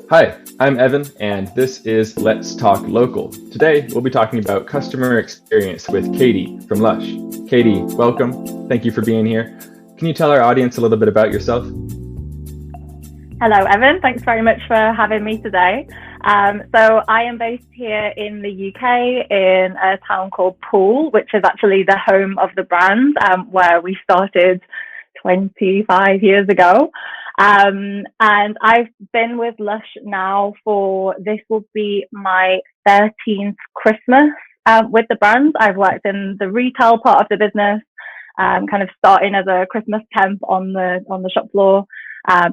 Hi, I'm Evan, and this is Let's Talk Local. Today, we'll be talking about customer experience with Katie from Lush. Katie, welcome. Thank you for being here. Can you tell our audience a little bit about yourself? Hello, Evan. Thanks very much for having me today. So I am based here in the UK in a town called Poole, which is actually the home of the brand, where we started 25 years ago. And I've been with Lush now for, this will be my 13th Christmas with the brand. I've worked in the retail part of the business, kind of starting as a Christmas temp on the shop floor,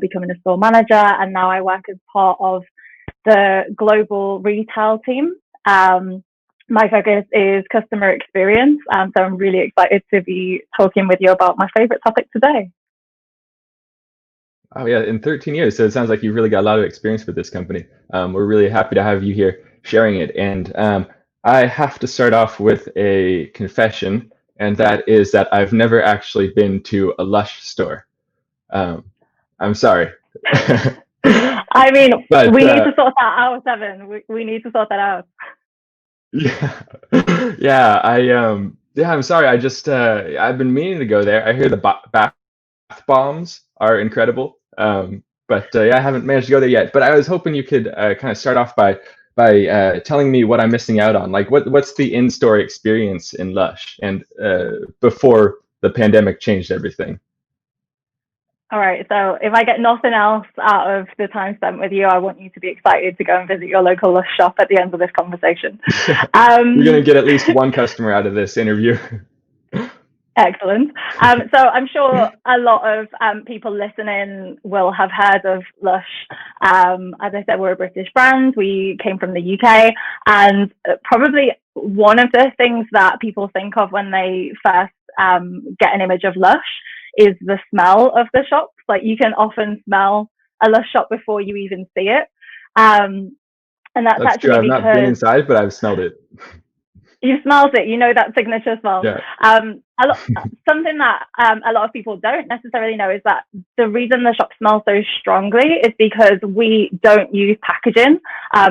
becoming a store manager, and now I work as part of the global retail team. My focus is customer experience, so I'm really excited to be talking with you about my favorite topic today. Oh, yeah, in 13 years. So it sounds like you've really got a lot of experience with this company. We're really happy to have you here sharing it. And I have to start off with a confession, and that is that I've never actually been to a Lush store. Um, I'm sorry. I mean, But we need to sort that out, Evan. We need to sort that out. yeah, yeah, I'm sorry. I've been meaning to go there. I hear the bath bombs are incredible. But yeah, I haven't managed to go there yet. But I was hoping you could kind of start off by telling me what I'm missing out on. Like, what's the in-store experience in Lush and before the pandemic changed everything? All right. So if I get nothing else out of the time spent with you, I want you to be excited to go and visit your local Lush shop at the end of this conversation. You're gonna get at least one customer out of this interview. Excellent. So I'm sure a lot of people listening will have heard of Lush. As I said, we're a British brand. We came from the UK, and probably one of the things that people think of when they first get an image of Lush is the smell of the shops. Like, you can often smell a Lush shop before you even see it. And that's That's true. actually I've not been because inside, but I've smelled it. you smelled it, you know that signature smell. Yeah. Something that a lot of people don't necessarily know is that the reason the shop smells so strongly is because we don't use packaging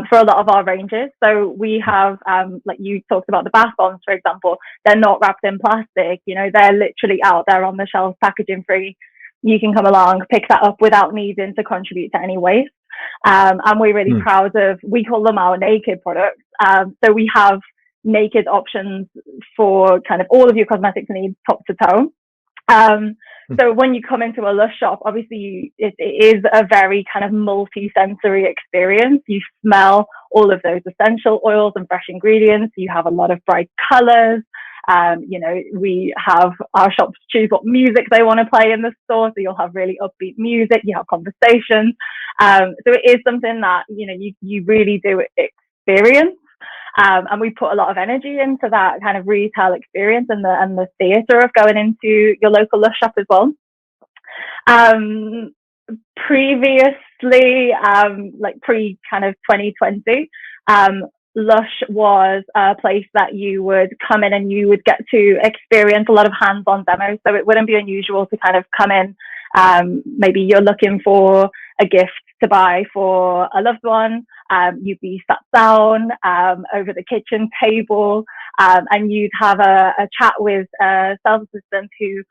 for a lot of our ranges. So we have, like you talked about the bath bombs, for example, they're not wrapped in plastic. You know, they're literally out there on the shelves, packaging free. You can come along, pick that up without needing to contribute to any waste. And we're really Hmm. proud of, we call them our naked products. So we have naked options for kind of all of your cosmetics needs, top to toe. So when you come into a Lush shop, obviously it is a very kind of multi-sensory experience. You smell all of those essential oils and fresh ingredients. You have a lot of bright colors. You know, we have our shops choose what music they want to play in the store. So you'll have really upbeat music. You have conversations. So it is something that, you know, you really do experience. And we put a lot of energy into that kind of retail experience and the theatre of going into your local Lush shop as well. Um, Previously, like pre kind of 2020, Lush was a place that you would come in and you would get to experience a lot of hands-on demos. So it wouldn't be unusual to kind of come in. Maybe you're looking for a gift to buy for a loved one. You'd be sat down over the kitchen table, and you'd have a chat with a sales assistant who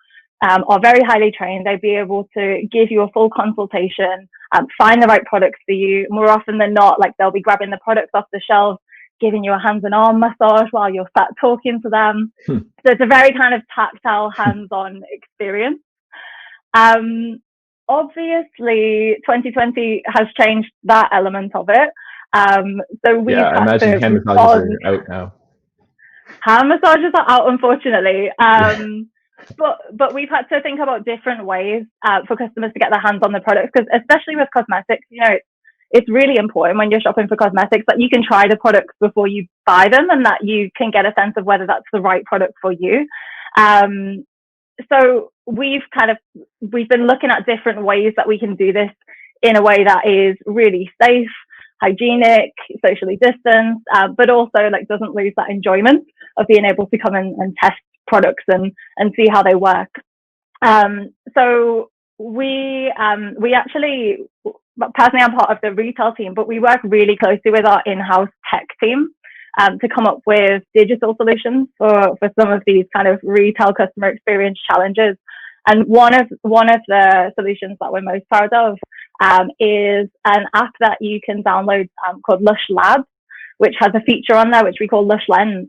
are very highly trained. They'd be able to give you a full consultation, find the right products for you. More often than not, like, they'll be grabbing the products off the shelf, giving you a hands and arm massage while you're sat talking to them. So it's a very kind of tactile, hands-on experience. Obviously, 2020 has changed that element of it. So we've Yeah, I had imagine to hand massages respond. are out now. Hand massages are out, unfortunately. But we've had to think about different ways for customers to get their hands on the products, because especially with cosmetics, you know, it's really important when you're shopping for cosmetics that you can try the products before you buy them, and that you can get a sense of whether that's the right product for you. So we've been looking at different ways that we can do this in a way that is really safe, hygienic, socially distanced, but also like doesn't lose that enjoyment of being able to come and test products and see how they work. So we actually personally, I'm part of the retail team, but we work really closely with our in-house tech team to come up with digital solutions for some of these kind of retail customer experience challenges. And one of the solutions that we're most proud of is an app that you can download called Lush Labs, which has a feature on there which we call Lush Lens.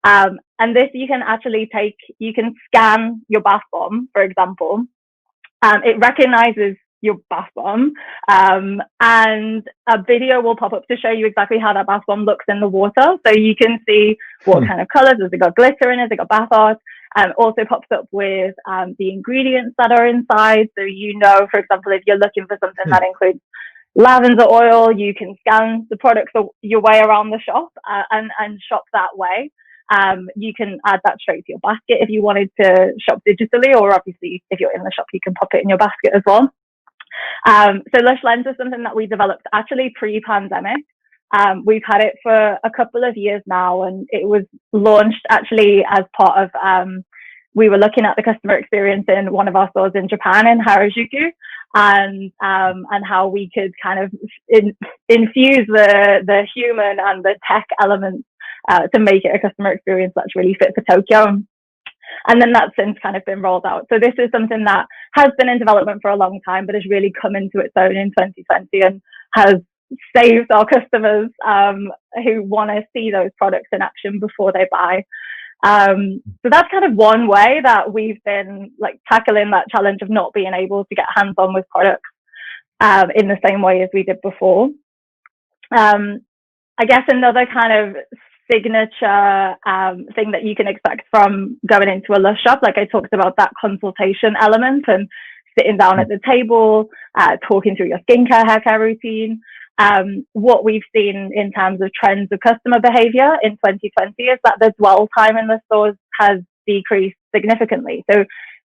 And this you can actually you can scan your bath bomb, for example. It recognizes your bath bomb, and a video will pop up to show you exactly how that bath bomb looks in the water. So you can see what kind of colors, has it got glitter in it, has it got bath art? Also pops up with the ingredients that are inside. So you know, for example, if you're looking for something that includes lavender oil, you can scan the products your way around the shop and shop that way. You can add that straight to your basket if you wanted to shop digitally, or obviously if you're in the shop, you can pop it in your basket as well. So Lush Lens is something that we developed actually pre-pandemic. We've had it for a couple of years now, and it was launched actually as part of, we were looking at the customer experience in one of our stores in Japan in Harajuku, and how we could kind of infuse the human and the tech elements to make it a customer experience that's really fit for Tokyo. And then that's since kind of been rolled out. So this is something that has been in development for a long time, but has really come into its own in 2020 and has saved our customers who want to see those products in action before they buy. So that's kind of one way that we've been like tackling that challenge of not being able to get hands-on with products in the same way as we did before. I guess another kind of signature thing that you can expect from going into a Lush shop, like I talked about, that consultation element and sitting down at the table, talking through your skincare, haircare routine. What we've seen in terms of trends of customer behavior in 2020 is that the dwell time in the stores has decreased significantly. So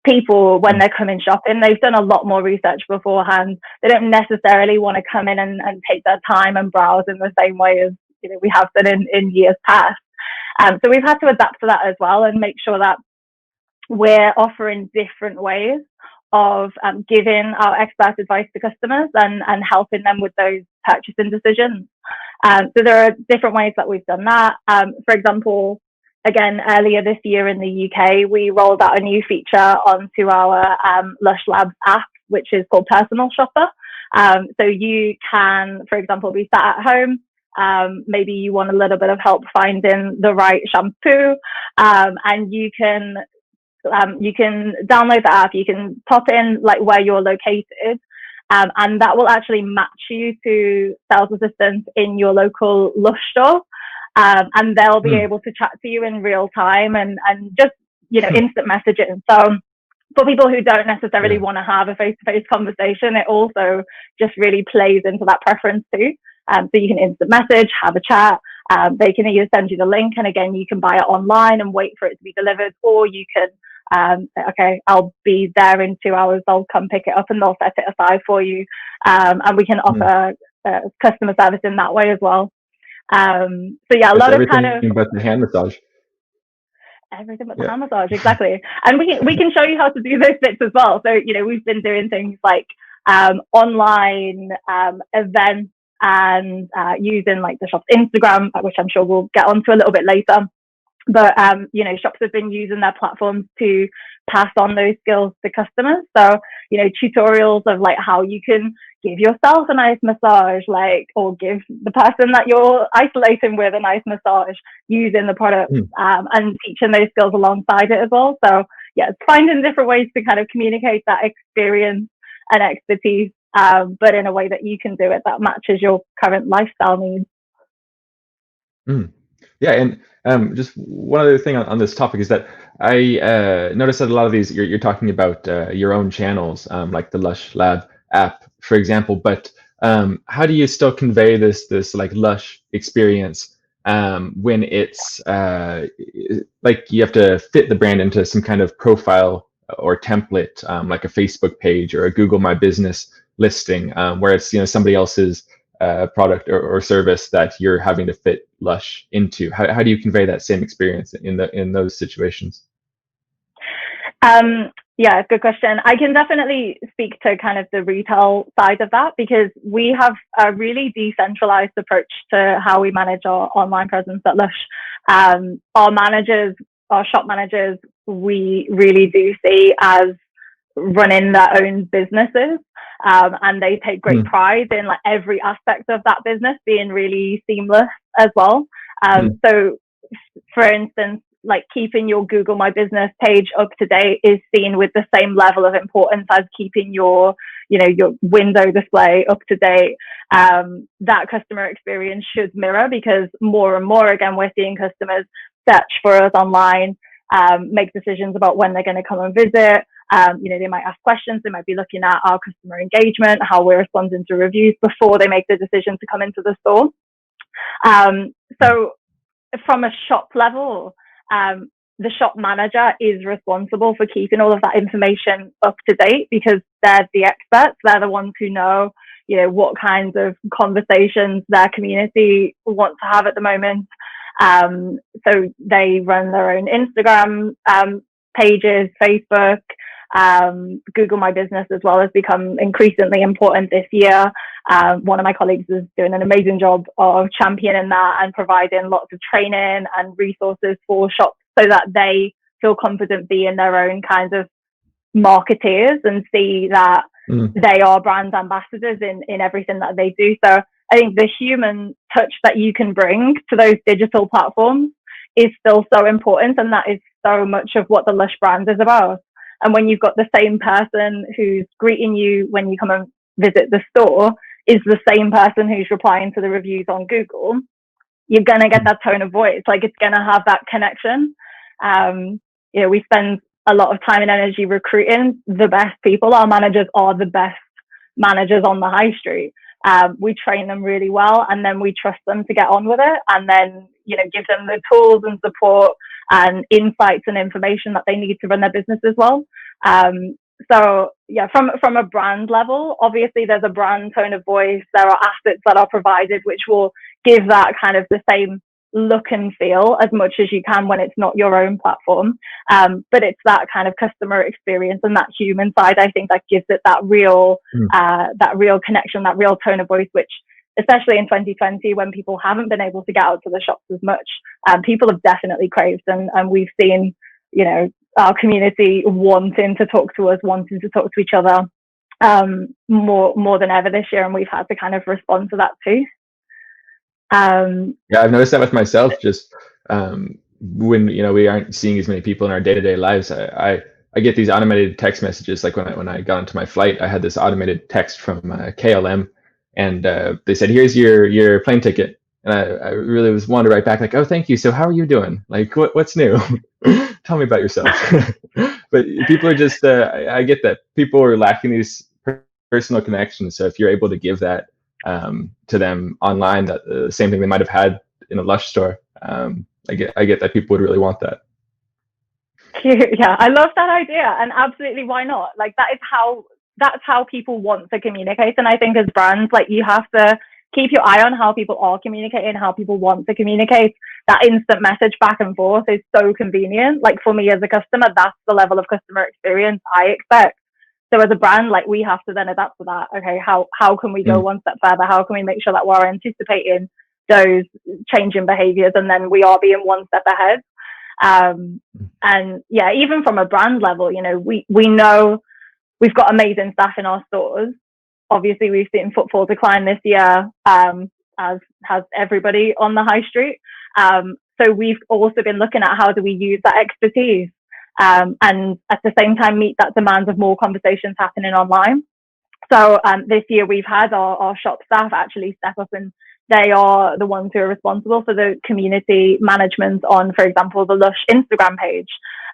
people, when they're coming shopping, they've done a lot more research beforehand. They don't necessarily want to come in and take their time and browse in the same way as we have done in years past. So we've had to adapt to that as well and make sure that we're offering different ways of giving our expert advice to customers and helping them with those purchasing decisions. So there are different ways that we've done that. For example, again, earlier this year in the UK, we rolled out a new feature onto our Lush Labs app, which is called Personal Shopper. So you can, for example, be sat at home. Maybe you want a little bit of help finding the right shampoo, and you can download the app. You can pop in like where you're located, and that will actually match you to sales assistants in your local Lush store, and they'll be able to chat to you in real time and just instant messaging. So for people who don't necessarily want to have a face-to-face conversation, it also just really plays into that preference too. So you can instant message, have a chat. They can either send you the link, and again, you can buy it online and wait for it to be delivered, or you can say, okay, I'll be there in 2 hours. I'll come pick it up, and they'll set it aside for you. And we can offer customer service in that way as well. So yeah, a lot of kind of but the hand massage. Everything but the hand massage, exactly. And we can show you how to do those bits as well. So we've been doing things like online events, and using like the shop's Instagram, which I'm sure we'll get onto a little bit later. But shops have been using their platforms to pass on those skills to customers. So tutorials of like how you can give yourself a nice massage, or give the person that you're isolating with a nice massage using the product, and teaching those skills alongside it as well. So yeah, it's finding different ways to kind of communicate that experience and expertise, but in a way that you can do it that matches your current lifestyle needs. Yeah, and just one other thing on this topic is that I noticed that a lot of these you're talking about your own channels, like the Lush Lab app, for example. But how do you still convey this like Lush experience when it's like you have to fit the brand into some kind of profile or template, like a Facebook page or a Google My Business listing, where it's somebody else's product or service that you're having to fit Lush into? How do you convey that same experience in those situations? Yeah, good question. I can definitely speak to kind of the retail side of that because we have a really decentralized approach to how we manage our online presence at Lush. Our managers, our shop managers, we really do see as running their own businesses. And they take great Mm, pride in like every aspect of that business being really seamless as well. mm, So for instance, like keeping your Google My Business page up to date is seen with the same level of importance as keeping your, your window display up to date. That customer experience should mirror because more and more, again, we're seeing customers search for us online, make decisions about when they're going to come and visit. They might ask questions. They might be looking at our customer engagement, how we're responding to reviews before they make the decision to come into the store. So from a shop level, the shop manager is responsible for keeping all of that information up to date because they're the experts. They're the ones who know, what kinds of conversations their community wants to have at the moment. So they run their own Instagram pages, Facebook, Google My Business as well has become increasingly important this year. One of my colleagues is doing an amazing job of championing that and providing lots of training and resources for shops so that they feel confident being their own kind of marketeers and see that mm. they are brand ambassadors in everything that they do. So I think the human touch that you can bring to those digital platforms is still so important. And that is so much of what the Lush brand is about. And when you've got the same person who's greeting you when you come and visit the store is the same person who's replying to the reviews on Google, you're going to get that tone of voice. Like it's going to have that connection. We spend a lot of time and energy recruiting the best people. Our managers are the best managers on the high street. We train them really well and then we trust them to get on with it and then, give them the tools and support and insights and information that they need to run their business as well. So yeah, from a brand level, obviously there's a brand tone of voice. There are assets that are provided which will give that kind of the same look and feel as much as you can when it's not your own platform. But it's that kind of customer experience and that human side, I think, that gives it that real connection, that real tone of voice, which especially in 2020 when people haven't been able to get out to the shops as much, people have definitely craved and we've seen, our community wanting to talk to us, wanting to talk to each other more than ever this year, and we've had to kind of respond to that too. Yeah, I've noticed that with myself. Just when we aren't seeing as many people in our day-to-day lives, I get these automated text messages. Like when I got into my flight, I had this automated text from KLM, and they said, "Here's your plane ticket." And I really was wanted to write back like, "Oh, thank you. So how are you doing? Like, what's new? Tell me about yourself." But people are just I get that people are lacking these personal connections. So if you're able to give that to them online, that the same thing they might have had in a Lush store, I get that people would really want that. Cute. Yeah, I love that idea, and absolutely, why not? Like that's how people want to communicate, and I think as brands, like you have to keep your eye on how people are communicating, how people want to communicate. That instant message back and forth is so convenient. Like for me as a customer, that's the level of customer experience I expect. So as a brand, like we have to then adapt to that. Okay, how can we go one step further? How can we make sure that we're anticipating those changing behaviors and then we are being one step ahead? And yeah, even from a brand level, we know we've got amazing staff in our stores. Obviously, we've seen footfall decline this year, as has everybody on the high street. So we've also been looking at how do we use that expertise and at the same time meet that demand of more conversations happening online. So this year we've had our shop staff actually step up and they are the ones who are responsible for the community management on, for example, the Lush Instagram page.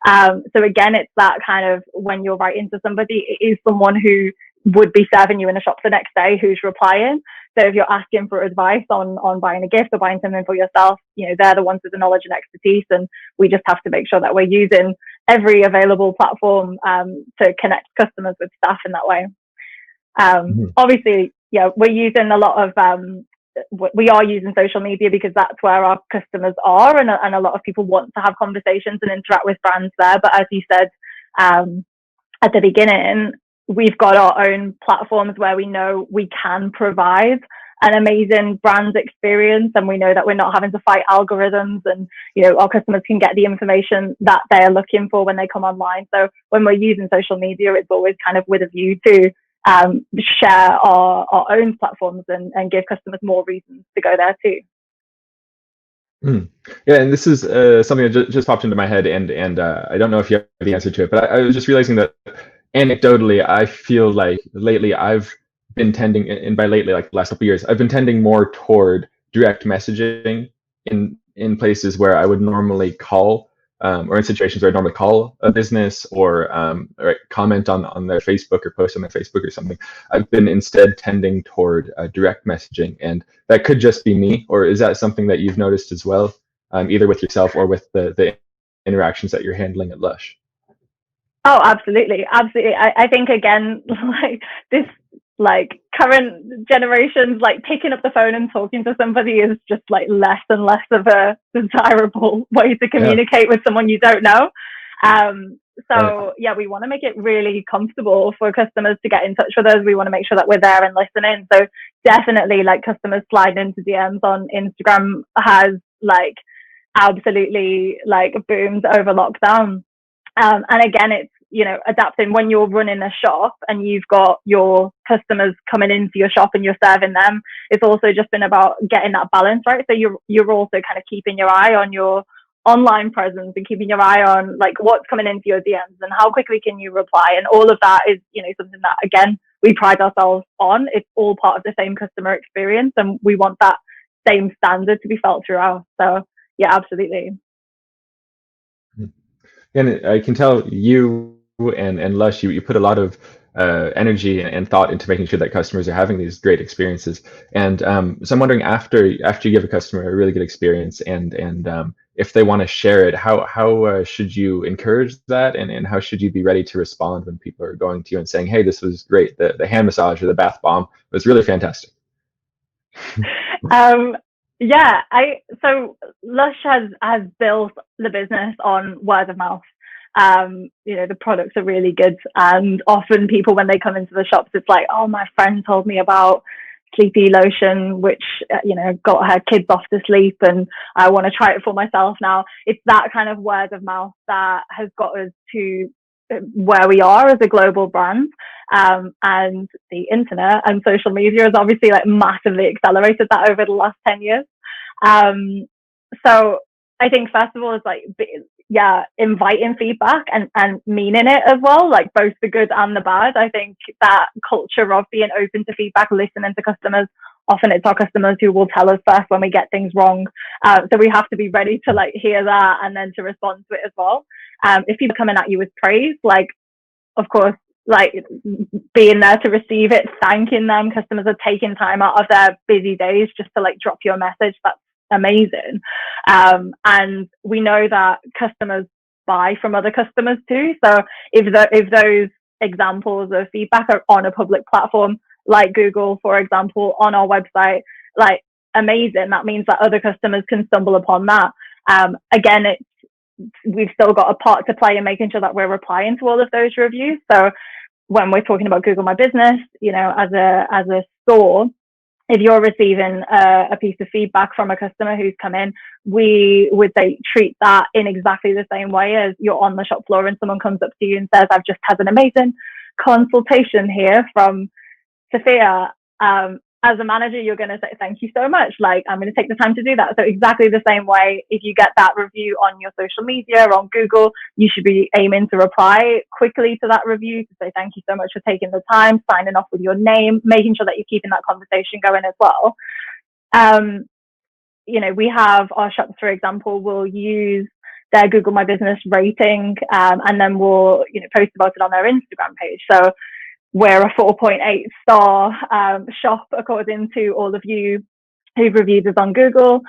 So again, it's that kind of when you're writing to somebody, it is someone who would be serving you in the shop the next day who's replying. So if you're asking for advice on buying a gift or buying something for yourself, they're the ones with the knowledge and expertise, and we just have to make sure that we're using every available platform to connect customers with staff in that way. Obviously, we're using a lot of we are using social media because that's where our customers are, and a lot of people want to have conversations and interact with brands there. But as you said, at the beginning, we've got our own platforms where we know we can provide an amazing brand experience, and we know that we're not having to fight algorithms, and our customers can get the information that they're looking for when they come online. So when we're using social media, it's always kind of with a view to share our own platforms and give customers more reasons to go there too. Yeah, and this is something that just popped into my head, and I don't know if you have the answer to it, but I was just realizing that anecdotally, I feel like lately I've been tending, and by lately, like the last couple of years, I've been tending more toward direct messaging in places where I would normally call, or in situations where I normally call a business, or comment on their Facebook or post on their Facebook or something. I've been instead tending toward direct messaging, and that could just be me, or is that something that you've noticed as well, either with yourself or with the interactions that you're handling at Lush? Oh, absolutely. Absolutely. I think again, like this, like current generations, like picking up the phone and talking to somebody is just like less and less of a desirable way to communicate with someone you don't know. So yeah, we want to make it really comfortable for customers to get in touch with us. We want to make sure that we're there and listening. So definitely, like, customers sliding into DMs on Instagram has like absolutely like boomed over lockdown. And again, it's, adapting when you're running a shop and you've got your customers coming into your shop and you're serving them. It's also just been about getting that balance, right? So you're also kind of keeping your eye on your online presence and keeping your eye on like what's coming into your DMs and how quickly can you reply. And all of that is, something that, again, we pride ourselves on. It's all part of the same customer experience, and we want that same standard to be felt throughout. So yeah, absolutely. And I can tell you and Lush, you put a lot of energy and thought into making sure that customers are having these great experiences. And so I'm wondering, after you give a customer a really good experience, and if they want to share it, how should you encourage that, and how should you be ready to respond when people are going to you and saying, "Hey, this was great. The hand massage or the bath bomb was really fantastic." Yeah, so Lush has built the business on word of mouth. The products are really good, and often people, when they come into the shops, it's like, oh, my friend told me about sleepy lotion, which got her kids off to sleep, and I want to try it for myself now. It's that kind of word of mouth that has got us to where we are as a global brand. And the internet and social media has obviously like massively accelerated that over the last 10 years. So I think first of all is like, inviting feedback and meaning it as well, like both the good and the bad. I think that culture of being open to feedback, listening to customers, often it's our customers who will tell us first when we get things wrong. So we have to be ready to like hear that and then to respond to it as well. If people are coming at you with praise, like, of course, like being there to receive it, thanking them. Customers are taking time out of their busy days just to like drop you a message. That's amazing. And we know that customers buy from other customers too. So if those examples of feedback are on a public platform like Google, for example, on our website, like amazing. That means that other customers can stumble upon that. Again, we've still got a part to play in making sure that we're replying to all of those reviews. So when we're talking about Google My Business, as a store, if you're receiving a piece of feedback from a customer who's come in, we would say treat that in exactly the same way as you're on the shop floor and someone comes up to you and says, "I've just had an amazing consultation here from Sophia." As a manager, you're going to say, "Thank you so much. Like, I'm going to take the time to do that." So exactly the same way, if you get that review on your social media or on Google, you should be aiming to reply quickly to that review to say, "Thank you so much for taking the time," signing off with your name, making sure that you're keeping that conversation going as well. We have our shops, for example, will use their Google My Business rating, and then we'll, post about it on their Instagram page. So we're a 4.8 star shop according to all of you who've reviewed us on Google.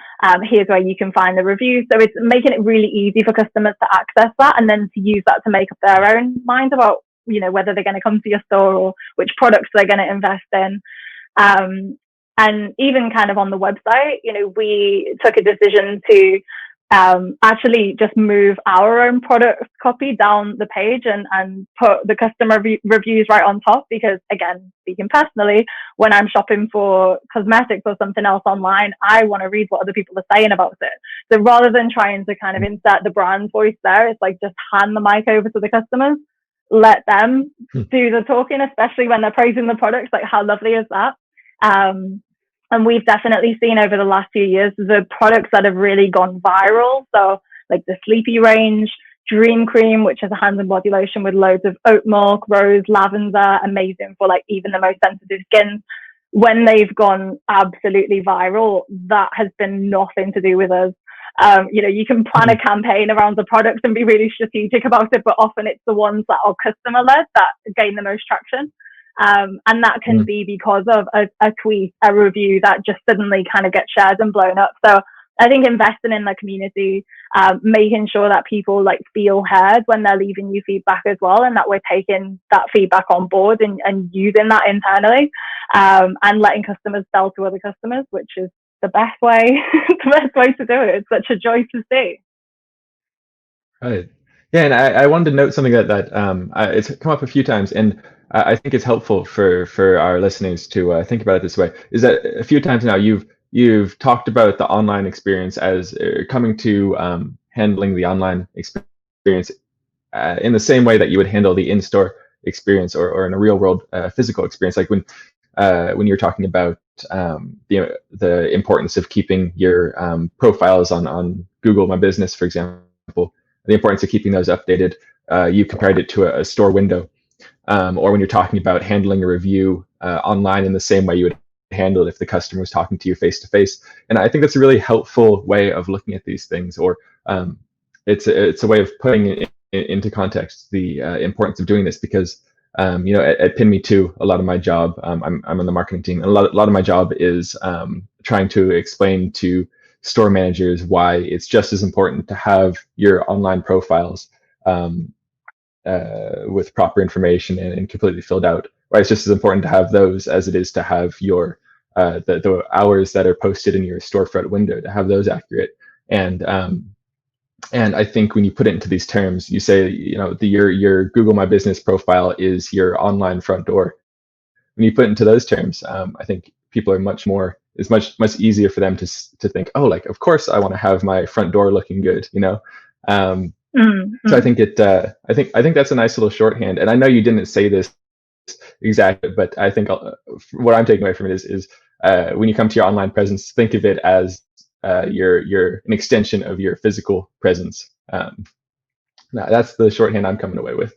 Here's where you can find the reviews. So it's making it really easy for customers to access that and then to use that to make up their own mind about, whether they're going to come to your store or which products they're going to invest in. And even kind of on the website, we took a decision to actually just move our own product copy down the page and put the customer reviews right on top. Because again, speaking personally, when I'm shopping for cosmetics or something else online, I want to read what other people are saying about it. So rather than trying to kind of insert the brand voice there, it's like just hand the mic over to the customers, let them do the talking, especially when they're praising the products. Like, how lovely is that? And we've definitely seen over the last few years the products that have really gone viral. So like the Sleepy range, Dream Cream, which is a hand and body lotion with loads of oat milk, rose, lavender, amazing for like even the most sensitive skins. When they've gone absolutely viral, that has been nothing to do with us. You can plan a campaign around the products and be really strategic about it, but often it's the ones that are customer led that gain the most traction. And that can be because of a tweet, a review that just suddenly kind of gets shared and blown up. So I think investing in the community, making sure that people like feel heard when they're leaving you feedback as well, and that we're taking that feedback on board and using that internally, and letting customers sell to other customers, which is the best way, the best way to do it. It's such a joy to see. Right. Yeah, and I wanted to note something it's come up a few times, and I think it's helpful for our listeners to think about it this way. Is that a few times now you've talked about the online experience as coming to handling the online experience in the same way that you would handle the in-store experience or in a real world physical experience. Like when you're talking about the importance of keeping your profiles on Google My Business, for example, the importance of keeping those updated. You compared it to a store window, or when you're talking about handling a review online in the same way you would handle it if the customer was talking to you face to face. And I think that's a really helpful way of looking at these things, or it's a way of putting it into context the importance of doing this, because at Pin Me Too, a lot of my job, I'm on the marketing team, and a lot of my job is trying to explain to store managers why it's just as important to have your online profiles with proper information and completely filled out. Why it's just as important to have those as it is to have your the hours that are posted in your storefront window, to have those accurate. And I think when you put it into these terms, you say, your Google My Business profile is your online front door. When you put it into those terms, I think people are it's much easier for them to think, oh, like, of course I want to have my front door looking good, So I think I think that's a nice little shorthand. And I know you didn't say this exactly, but I think what I'm taking away from it is when you come to your online presence, think of it as you're an extension of your physical presence. That's the shorthand I'm coming away with.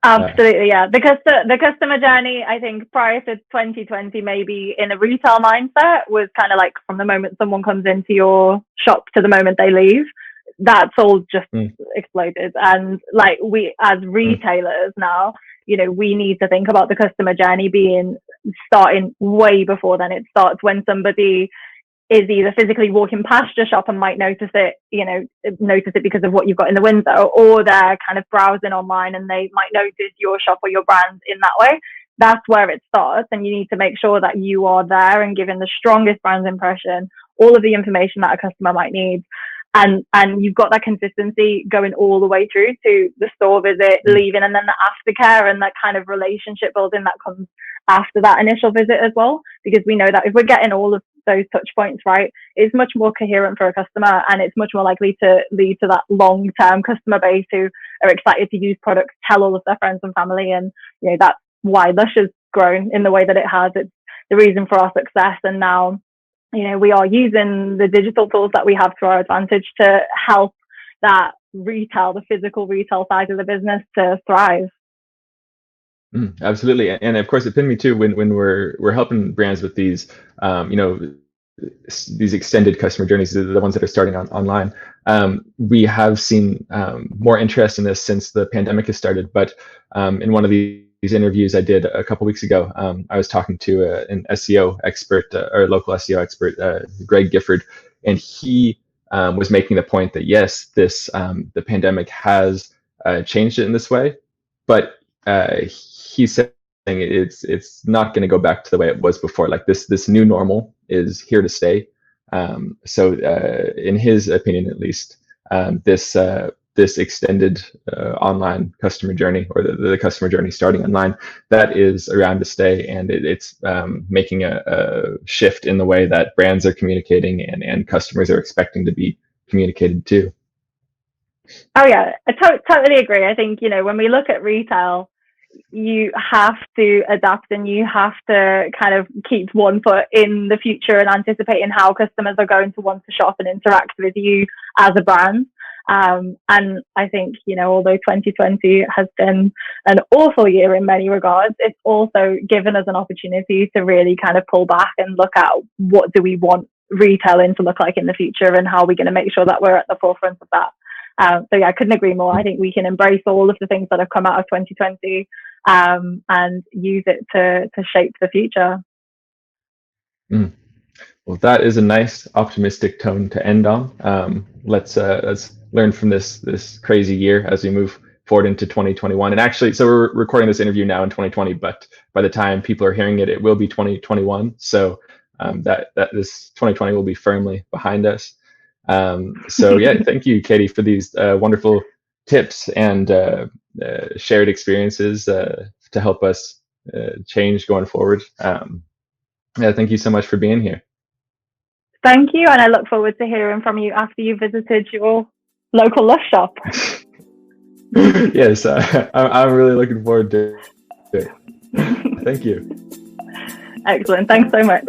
Absolutely, yeah. The customer journey, I think prior to 2020, maybe in a retail mindset, was kind of like from the moment someone comes into your shop to the moment they leave. That's all just exploded. And like we as retailers now, we need to think about the customer journey starting way before then. It starts when somebody is either physically walking past your shop and might notice it because of what you've got in the window, or they're kind of browsing online and they might notice your shop or your brand in that way. That's where it starts. And you need to make sure that you are there and giving the strongest brand impression, all of the information that a customer might need. And you've got that consistency going all the way through to the store visit, leaving, and then the aftercare and that kind of relationship building that comes after that initial visit as well. Because we know that if we're getting all of those touch points right, it's much more coherent for a customer, and it's much more likely to lead to that long-term customer base who are excited to use products, tell all of their friends and family. And that's why Lush has grown in the way that it has. It's the reason for our success. And now we are using the digital tools that we have to our advantage to help that the physical retail side of the business to thrive. Absolutely. And of course, at Pin Me Too, when we're helping brands with these, these extended customer journeys, the ones that are starting online, we have seen more interest in this since the pandemic has started. But in one of these interviews I did a couple weeks ago, I was talking to an SEO expert, or a local SEO expert, Greg Gifford, and he was making the point that yes, the pandemic has changed it in this way, but he's saying it's not going to go back to the way it was before. Like this new normal is here to stay, In his opinion, at least, this extended online customer journey, or the customer journey starting online, that is around to stay, and it's making a shift in the way that brands are communicating and customers are expecting to be communicated to. Oh yeah, I totally agree. I think, when we look at retail, you have to adapt, and you have to kind of keep one foot in the future and anticipating how customers are going to want to shop and interact with you as a brand. And I think, although 2020 has been an awful year in many regards, it's also given us an opportunity to really kind of pull back and look at what do we want retailing to look like in the future, and how are we going to make sure that we're at the forefront of that. So yeah, I couldn't agree more. I think we can embrace all of the things that have come out of 2020 and use it to shape the future. Mm. Well, that is a nice optimistic tone to end on. Let's learn from this crazy year as we move forward into 2021. And actually, so we're recording this interview now in 2020, but by the time people are hearing it, it will be 2021. So that this 2020 will be firmly behind us. So yeah, thank you, Katie, for these wonderful tips and shared experiences to help us change going forward. Yeah, thank you so much for being here. Thank you, and I look forward to hearing from you after you visited your local Lush shop. Yes, I'm really looking forward to it. Thank you. Excellent. Thanks so much.